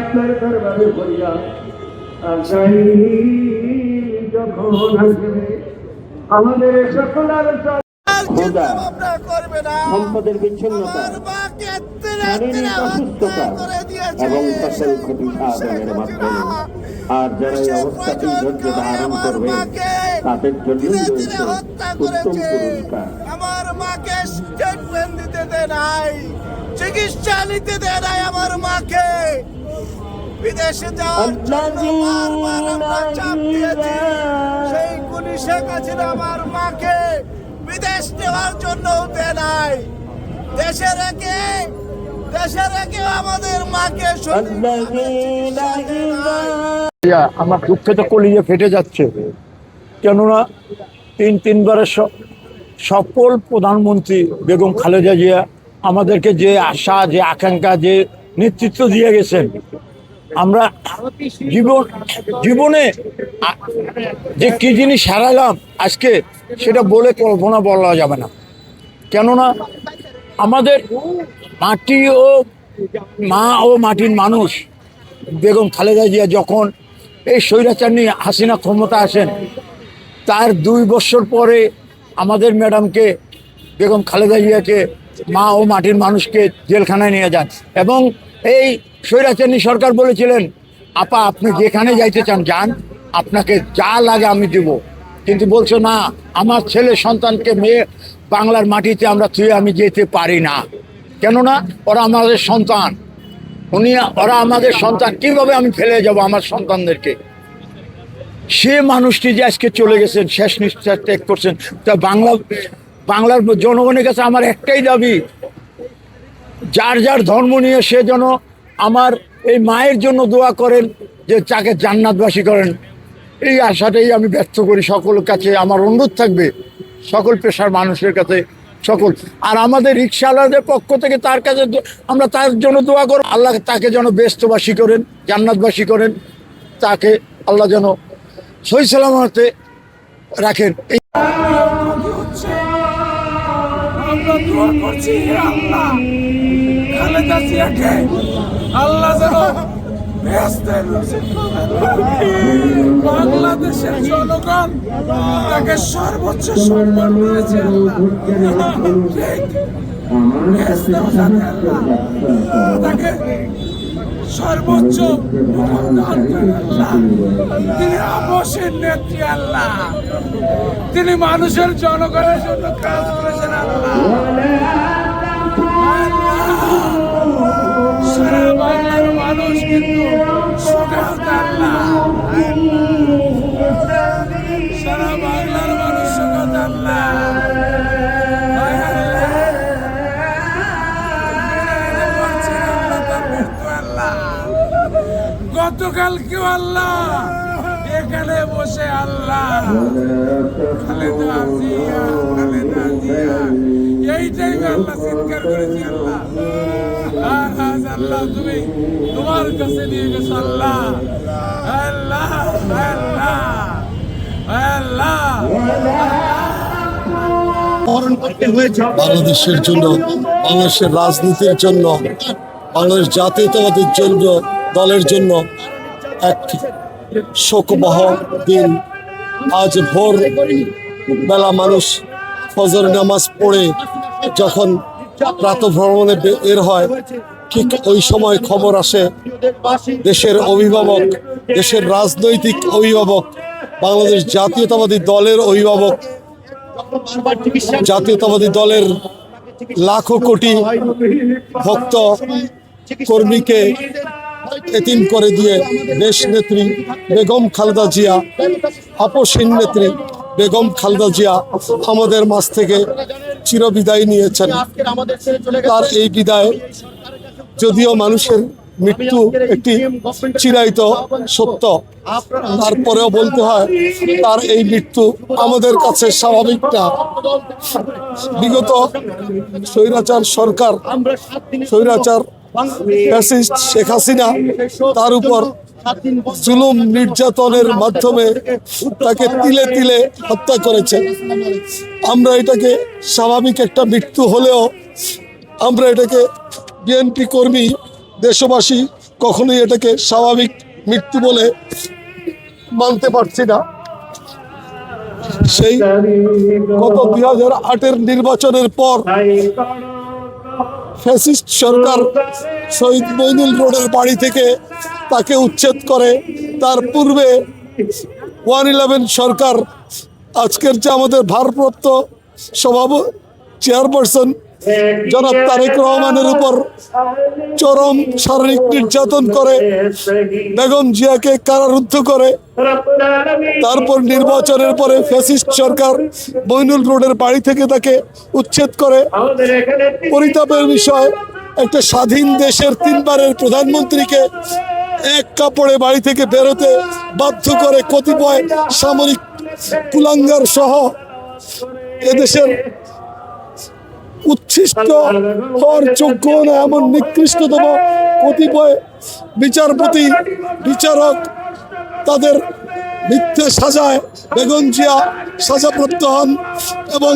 আপনার দরবারে ভরিয়া যখন আমাদের সকলের সম্পদের বিচ্ছিন্নতা, শারীরিক অসুস্থতা এবং ফসল ক্ষতি সাধনের মাধ্যমে আর যারা এই অবস্থাতেই ধৈর্য ধারণ করবে তাদের জন্য রয়েছে উত্তম পুরস্কার। আমার মাকে স্টেটমেন্ট দিতে দেয় নাই, চিকিৎসা নিতে দেয় নাই আমার মাকে। বিদেশে যাওয়ার জন্য বারবার আমরা চাপ দিয়েছি, সেই খুনি শেখ হাসিনা আমার মাকে বিদেশ নেওয়ার জন্য দেয় নাই। দেশে রেখে আমাদের মাকে আমার দুঃখে তো কলিজে ফেটে যাচ্ছে। কেননা তিনবারের সকল প্রধানমন্ত্রী বেগম খালেদা জিয়া আমাদেরকে যে আশা, যে আকাঙ্ক্ষা, যে নেতৃত্ব দিয়ে গেছেন, আমরা জীবনে যে কি জিনিস হারালাম আজকে সেটা বলে কল্পনা বলা যাবে না। কেননা আমাদের মাটি ও মা ও মাটির মানুষ বেগম খালেদা জিয়া যখন এই স্বৈরাচার নিয়ে হাসিনা ক্ষমতা আসেন, তার 2 বছর পরে আমাদের ম্যাডামকে, বেগম খালেদা জিয়াকে, মা ও মাটির মানুষকে জেলখানায় নিয়ে যান এবং এই স্বৈরাচারী সরকার বলেছিলেন, আপা আপনি যেখানে যাইতে চান যান, আপনাকে যা লাগে আমি দেব। কিন্তু বলছো না, আমার ছেলে সন্তানকে মেয়ে বাংলার মাটিতে আমরা আমি যেতে পারি না। কেননা ওরা আমাদের সন্তান, ওরা আমাদের সন্তান, কিভাবে আমি ফেলে যাব আমার সন্তানদেরকে? সে মানুষটি যে আজকে চলে গেছেন, শেষ নিঃশ্বাস ত্যাগ করছেন, তা বাংলার জনগণের কাছে আমার একটাই দাবি, যার যার ধর্ম নিয়ে সে যেন আমার এই মায়ের জন্য দোয়া করেন, যে তাকে জান্নাতবাসী করেন। এই আশাটাই আমি ব্যক্ত করি সকলের কাছে। আমার অনুরোধ থাকবে সকল পেশার মানুষের কাছে, সকল, আর আমাদের রিক্সাওয়ালাদের পক্ষ থেকে তার কাছে আমরা তার জন্য দোয়া করব, আল্লাহ তাকে যেন বেহেশতবাসী করেন, জান্নাতবাসী করেন, তাকে আল্লাহ যেন সহি সালামতে রাখেন। আমরা দোয়া করছি, আল্লাহ খালেদা জিয়াকে আল্লাহ যেন বাংলাদেশের জনগণ তাকে সর্বোচ্চ সম্মান করেছে, তাকে সর্বোচ্চ তিনি আপসের নেত্রী আল্লাহ, তিনি মানুষের জনগণের জন্য কাজ করেছেন আল্লাহ। সারা বাংলার মানুষ কিন্তু আল্লাহ, সারা বাংলার মানুষ আল্লাহ। গতকালকেও আল্লাহ এখানে বসে আল্লাহ খালেদা জিয়া এই টাইমে আল্লাহ চিৎকার করেছি আল্লাহ, আজ আল্লাহ তুমি তোমার কাছে নিয়ে গেছো আল্লাহ, আল্লাহ আল্লাহ আল্লাহ। বাংলাদেশের জন্য, বাংলাদেশের রাজনীতির জন্য, বাংলাদেশ জাতীয়তাবাদীর জন্য, দলের জন্য এক শোকবহ দিন। আজ ভোর বেলা মানুষ ফজর নামাজ পড়ে যখন প্রাতঃভ্রমণে বের হয়, ঠিক ওই সময় খবর আসে দেশের অভিভাবক, দেশের রাজনৈতিক অভিভাবক, বাংলাদেশ জাতীয়তাবাদী দলের অভিভাবক, জাতীয়তাবাদী দলের লাখো কোটি ভক্ত কর্মীকে এতিম করে দিয়ে দেশ নেত্রী বেগম খালেদা জিয়া, আপসহীন নেত্রী বেগম খালেদা জিয়া আমাদের মাঝ থেকে চিরবিদায় নিয়েছেন। তার এই বিদায়, যদিও মানুষের মৃত্যু একটি চিরায়িত সত্য, তারপরেও বলতে হয় তার এই মৃত্যু আমাদের কাছে স্বাভাবিক না। বিগত স্বৈরাচার সরকার, স্বৈরাচার ফ্যাসিস্ট শেখ হাসিনা তার উপর জুলুম নির্যাতনের মাধ্যমে তাকে তিলে তিলে হত্যা করেছে। আমরা এটাকে স্বাভাবিক একটা মৃত্যু হলেও আমরা এটাকে বিএনপি কর্মী দেশবাসী কখনোই এটাকে স্বাভাবিক মৃত্যু বলে মানতে পারছি না। সেই গত 2008-এর নির্বাচনের পর ফ্যাসিস্ট সরকার শহীদ মইনুল রোডের বাড়ি থেকে তাকে উচ্ছেদ করে। তার পূর্বে 111 সরকার আজকের যে আমাদের ভারপ্রাপ্ত চেয়ারপারসন জনাব তারেক রহমানের উপর চরম শারীরিক নির্যাতন করে, বেগম জিয়াকে কারারুদ্ধ করে। তারপর নির্বাচনের পরে ফ্যাসিস্ট সরকার মইনুল রোডের বাড়ি থেকে তাকে উচ্ছেদ করে। পরিতাপের বিষয়, একটা স্বাধীন দেশের 3 বারের প্রধানমন্ত্রীকে এক কাপড়ে বাড়ি থেকে বেরোতে বাধ্য করে কতিপয় সামরিক কুলাঙ্গার সহ এদেশের উচ্ছিষ্ট হওয়ার যোগ্য না এমন নিকৃষ্টতম কতিপয় বিচারপতি বিচারক তাদের মিথ্যে সাজায় বেগম জিয়া সাজাপ্রাপ্ত হন এবং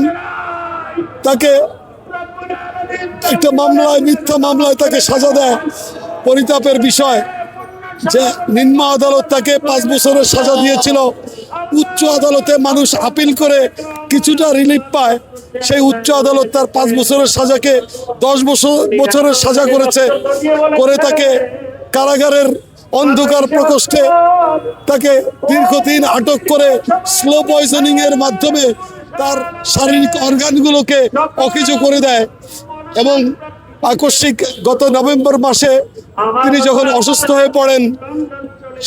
তাকে একটা মামলায়, মিথ্যা মামলায় তাকে সাজা দেয়। পরিতাপের বিষয় যে নিম্ন আদালত তাকে 5 বছরের সাজা দিয়েছিল, উচ্চ আদালতে মানুষ আপিল করে কিছুটা রিলিফ পায়। সেই উচ্চ আদালত তার 5 বছরের সাজাকে 10 বছরের সাজা করেছে, করে তাকে কারাগারের অন্ধকার প্রকোষ্ঠে তাকে দীর্ঘদিন আটক করে স্লো পয়জনিং এর মাধ্যমে তার শারীরিক অর্গানগুলোকে অকেজো করে দেয়। এবং আকস্মিক গত নভেম্বর মাসে তিনি যখন অসুস্থ হয়ে পড়েন,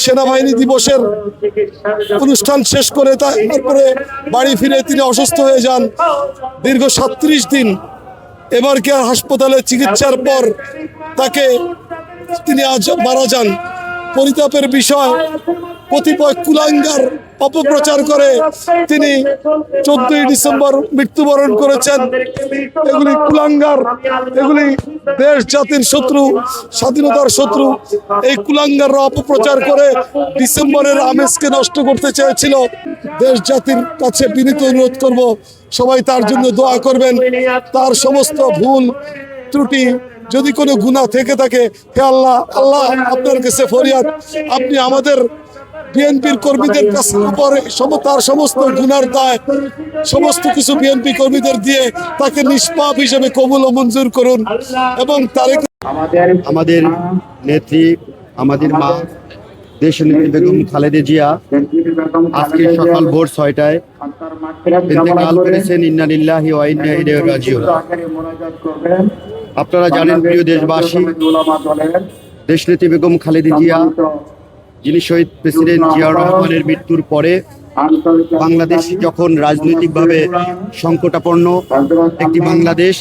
সেনাবাহিনী দিবসের অনুষ্ঠান শেষ করে তারপরে বাড়ি ফিরে তিনি অসুস্থ হয়ে যান। দীর্ঘ 37 দিন এবার কেয়ার হাসপাতালে চিকিৎসার পর তিনি আজ মারা যান। পরিতাপের বিষয়, কতিপয় কুলাঙ্গার অপপ্রচার করে তিনি 14ই ডিসেম্বর মৃত্যুবরণ করেছেন। এগুলি কুলাঙ্গার, এগুলি দেশ জাতির শত্রু, স্বাধীনতার শত্রু। এই কুলাঙ্গাররা অপপ্রচার করে ডিসেম্বরের আমেজকে নষ্ট করতে চেয়েছিল। দেশ জাতির কাছে বিনীত অনুরোধ করব, সবাই তার জন্য দোয়া করবেন। তার সমস্ত ভুল ত্রুটি যদি কোনো গুনাহ থেকে থাকে, হে আল্লাহ, আল্লাহ আপনার কাছে ফরিয়াদ, আপনি আমাদের বিএনপির কর্মীদের কাছে উপরে তার সমস্ত গুনার দায় সমস্ত কিছু বিএনপি কর্মীদের দিয়ে তাকে নিষ্পাপ হিসেবে কবুল ও মঞ্জুর করুন। এবং আমাদের নেত্রী, আমাদের মা দেশনেত্রী বেগম খালেদা জিয়া আজকে সকাল ভোর 6টায় ইন্তেকাল করেছেন। ইন্না লিল্লাহি ওয়া ইন্না ইলাইহি রাজিউন। আপনারা জানেন প্রিয় দেশবাসী, দেশনেত্রী বেগম খালেদা জিয়া, যিনি শহীদ প্রেসিডেন্ট জিয়াউর রহমানের মৃত্যুর পরে বাংলাদেশ যখন রাজনৈতিকভাবে সংকটাপন্ন একটি বাংলাদেশ,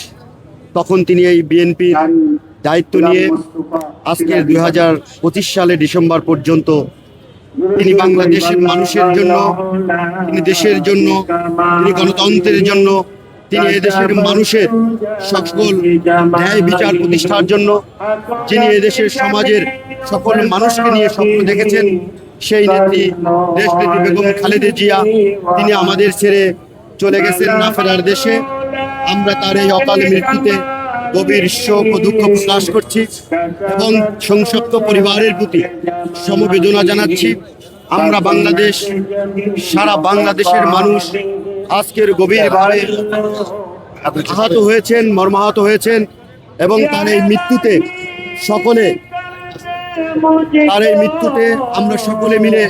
তখন তিনি এই বিএনপির দায়িত্ব নিয়ে আজকে 2025 সালে ডিসেম্বর পর্যন্ত তিনি বাংলাদেশের মানুষের জন্য, তিনি দেশের জন্য, তিনি গণতন্ত্রের জন্য, তিনি এদেশের মানুষের সকল ন্যায় বিচার প্রতিষ্ঠার জন্য, যিনি এদেশের সমাজের সকল মানুষকে নিয়ে স্বপ্ন দেখেছেন, সেই নেত্রী দেশনেত্রী বেগম খালেদা জিয়া তিনি আমাদের ছেড়ে চলে গেছেন না ফেরার দেশে। আমরা তার এই অকাল মৃত্যুতে গভীর শোক ও দুঃখ প্রকাশ করছি এবং সংসপ্ত পরিবারের প্রতি সমবেদনা জানাচ্ছি। আমরা বাংলাদেশ, সারা বাংলাদেশের মানুষ আজকের গভীরভাবে আহত হয়েছেন, মর্মাহত হয়েছেন এবং তার এই মৃত্যুতে আমরা সকলে মিলে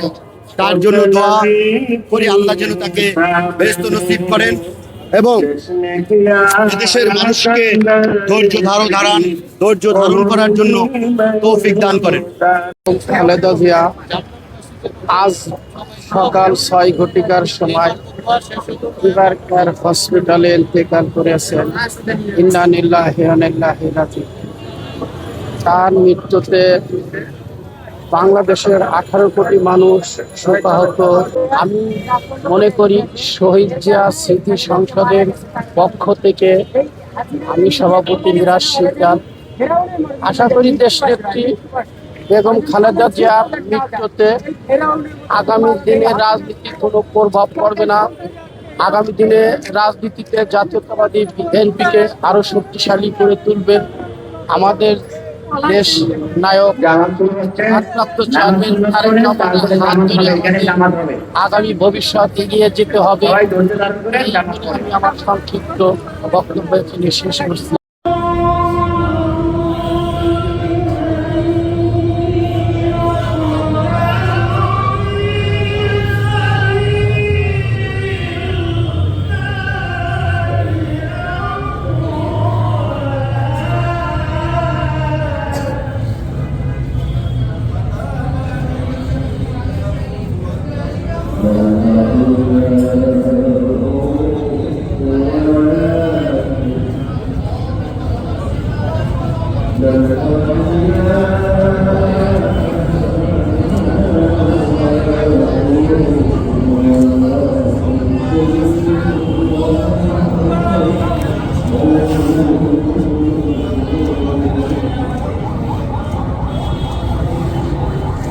তার জন্য দোয়া করি, আল্লাহ যেন তাকে বেহেশত নসিব করেন এবং দেশের মানুষকে ধৈর্য ধারণ করার জন্য তৌফিক দান করেন। খালেদা জিয়া আজ সকাল 6 ঘটিকার সময় লিভার কেয়ার হসপিটালে ইন্তেকাল করেছেন। ইন্না লিল্লাহি ওয়া ইন্না ইলাইহি রাজিউন। তার মৃত্যুতে বাংলাদেশের 18 কোটি মানুষ শোকাহত। আমি মনে করি শহীদ জিয়া স্মৃতি সংসদের পক্ষ থেকে আমি সভাপতি মিরাজ শিকদার, আশা করি দেশনেত্রী বেগম খালেদা জিয়ার মৃত্যুতে আগামী দিনে রাজনীতি কোনো প্রভাব পড়বে না। আগামী দিনে রাজনীতিতে জাতীয়তাবাদী বিএনপিকে আরো শক্তিশালী করে তুলবে। আমাদের দেশ নায়ক ভারপ্রাপ্ত চেয়ারম্যান তারেক রহমানের হাত ধরে আমাদের আগামী ভবিষ্যৎ এগিয়ে যেতে হবে। এই বলে আমি আমার সংক্ষিপ্ত বক্তব্য এখানে শেষ করছি।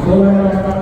Hola.